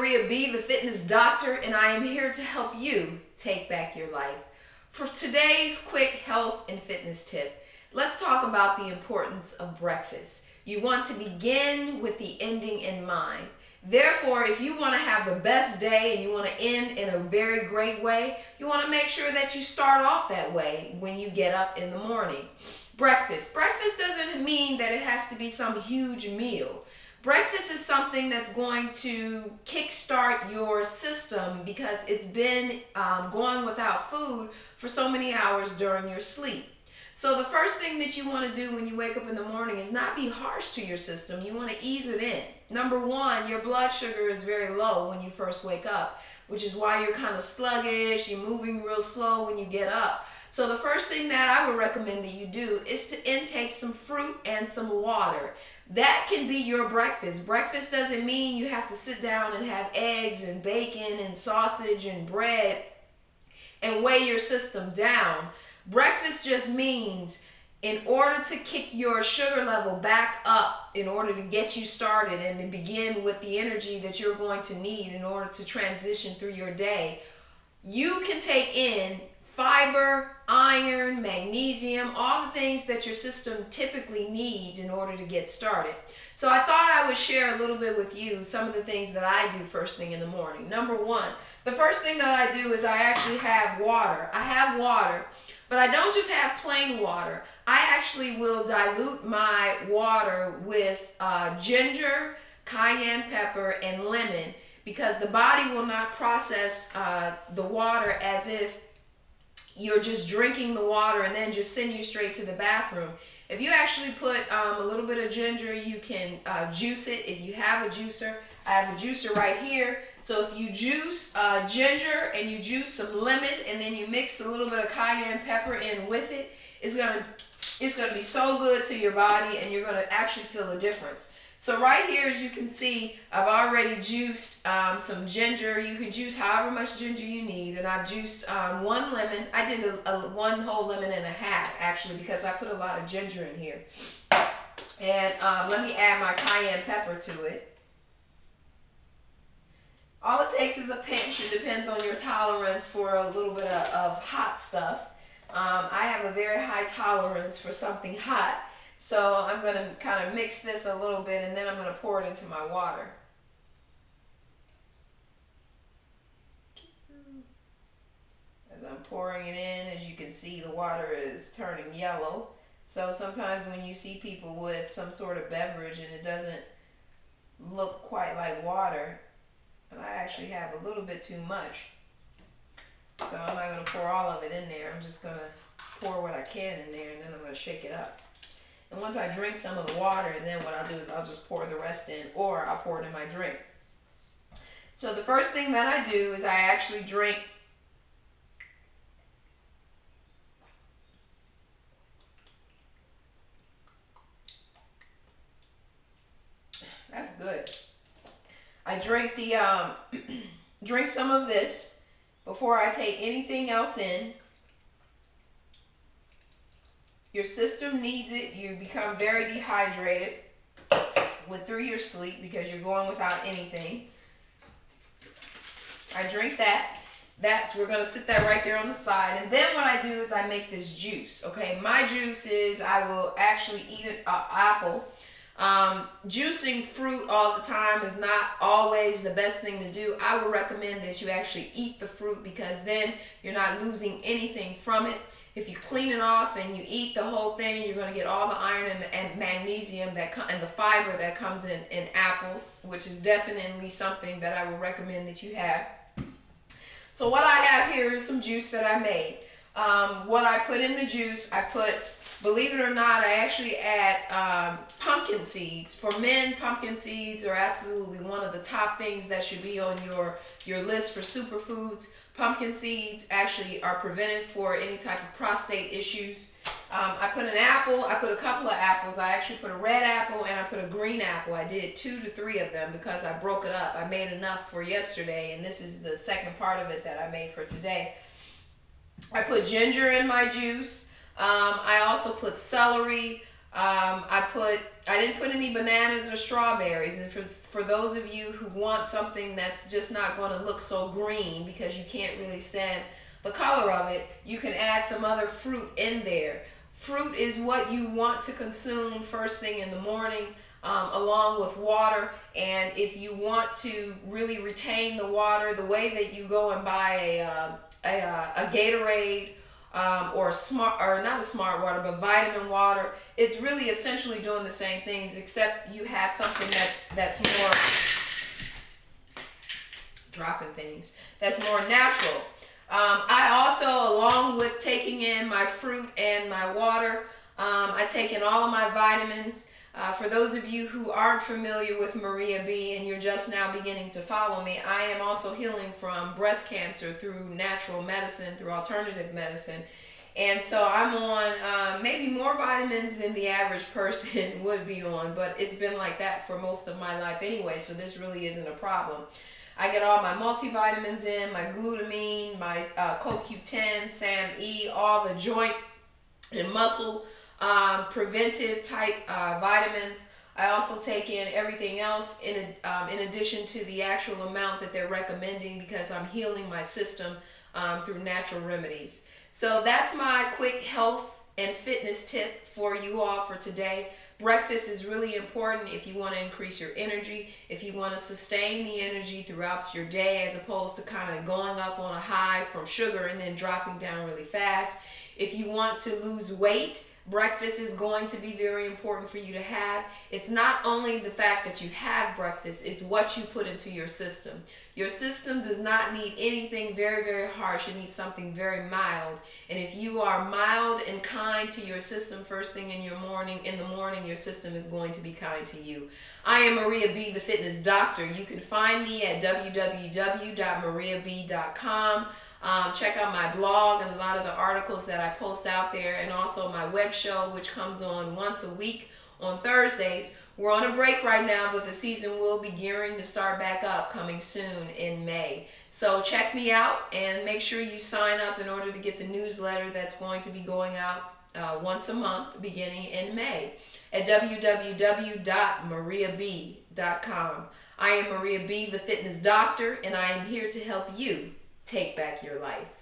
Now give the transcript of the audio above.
Maria B., the fitness doctor, and I am here to help you take back your life. For today's quick health and fitness tip, let's talk about the importance of breakfast. You want to begin with the ending in mind. Therefore, if you want to have the best day and you want to end in a very great way, you want to make sure that you start off that way when you get up in the morning. Breakfast. Breakfast doesn't mean that it has to be some huge meal. Breakfast is something that's going to kickstart your system because it's been going without food for so many hours during your sleep. So the first thing that you want to do when you wake up in the morning is not be harsh to your system. You want to ease it in. Number one, your blood sugar is very low when you first wake up, which is why you're kind of sluggish, you're moving real slow when you get up. So the first thing that I would recommend that you do is to intake some fruit and some water. That can be your breakfast. Breakfast doesn't mean you have to sit down and have eggs and bacon and sausage and bread and weigh your system down. Breakfast just means in order to kick your sugar level back up, in order to get you started and to begin with the energy that you're going to need in order to transition through your day, you can take in fiber, iron, magnesium, all the things that your system typically needs in order to get started. So I thought I would share a little bit with you some of the things that I do first thing in the morning. Number one, the first thing that I do is I actually have water. I have water, but I don't just have plain water. I actually will dilute my water with ginger, cayenne pepper, and lemon because the body will not process the water as if you're just drinking the water and then just send you straight to the bathroom. If you actually put a little bit of ginger, you can juice it. If you have a juicer, I have a juicer right here. So if you juice ginger and you juice some lemon and then you mix a little bit of cayenne pepper in with it, it's gonna be so good to your body and you're gonna actually feel a difference. So right here, as you can see, I've already juiced some ginger. You can juice however much ginger you need, and I've juiced one lemon. I did one whole lemon and a half, actually, because I put a lot of ginger in here. And let me add my cayenne pepper to it. All it takes is a pinch. It depends on your tolerance for a little bit of hot stuff. I have a very high tolerance for something hot. So I'm going to kind of mix this a little bit and then I'm going to pour it into my water. As I'm pouring it in, as you can see, the water is turning yellow. So sometimes when you see people with some sort of beverage and it doesn't look quite like water, and I actually have a little bit too much. So I'm not going to pour all of it in there. I'm just going to pour what I can in there and then I'm going to shake it up. And once I drink some of the water, then what I'll do is I'll just pour the rest in, or I'll pour it in my drink. So the first thing that I do is I actually drink that's good. I drink the drink some of this before I take anything else in. Your system needs it. You become very dehydrated through your sleep because you're going without anything. I drink that. We're going to sit that right there on the side. And then what I do is I make this juice. Okay, my juice is I will actually eat an apple. Juicing fruit all the time is not always the best thing to do. I would recommend that you actually eat the fruit because then you're not losing anything from it. If you clean it off and you eat the whole thing, you're going to get all the iron and magnesium and the fiber that comes in apples, which is definitely something that I would recommend that you have. So what I have here is some juice that I made. What I put in the juice, believe it or not, I actually add pumpkin seeds. For men, pumpkin seeds are absolutely one of the top things that should be on your list for superfoods. Pumpkin seeds actually are preventive for any type of prostate issues. I put an apple. I put a couple of apples. I actually put a red apple and I put a green apple. I did 2 to 3 of them because I broke it up. I made enough for yesterday, and this is the second part of it that I made for today. I put ginger in my juice. I also put celery, I didn't put any bananas or strawberries. And for those of you who want something that's just not going to look so green because you can't really stand the color of it, you can add some other fruit in there. Fruit is what you want to consume first thing in the morning, along with water. And if you want to really retain the water, the way that you go and buy a Gatorade, or not a smart water, but vitamin water, it's really essentially doing the same things, except you have something that's more dropping things, that's more natural. I also, along with taking in my fruit and my water, I take in all of my vitamins. For those of you who aren't familiar with Maria B and you're just now beginning to follow me, I am also healing from breast cancer through natural medicine, through alternative medicine. And so I'm on maybe more vitamins than the average person would be on, but it's been like that for most of my life anyway, so this really isn't a problem. I get all my multivitamins in, my glutamine, my CoQ10, SAM-E, all the joint and muscle preventive type vitamins. I also take in everything else in addition to the actual amount that they're recommending, because I'm healing my system through natural remedies. So that's my quick health and fitness tip for you all for today. Breakfast is really important if you want to increase your energy, if you want to sustain the energy throughout your day, as opposed to kind of going up on a high from sugar and then dropping down really fast. If you want to lose weight, breakfast is going to be very important for you to have. It's not only the fact that you have breakfast, it's what you put into your system. Your system does not need anything very, very harsh. It needs something very mild. And if you are mild and kind to your system first thing in the morning, your system is going to be kind to you. I am Maria B, the Fitness Doctor. You can find me at www.mariab.com. Check out my blog and a lot of the articles that I post out there, and also my web show, which comes on once a week on Thursdays. We're on a break right now, but the season will be gearing to start back up coming soon in May. So check me out and make sure you sign up in order to get the newsletter that's going to be going out once a month beginning in May at www.mariab.com. I am Maria B, the Fitness Doctor, and I am here to help you take back your life.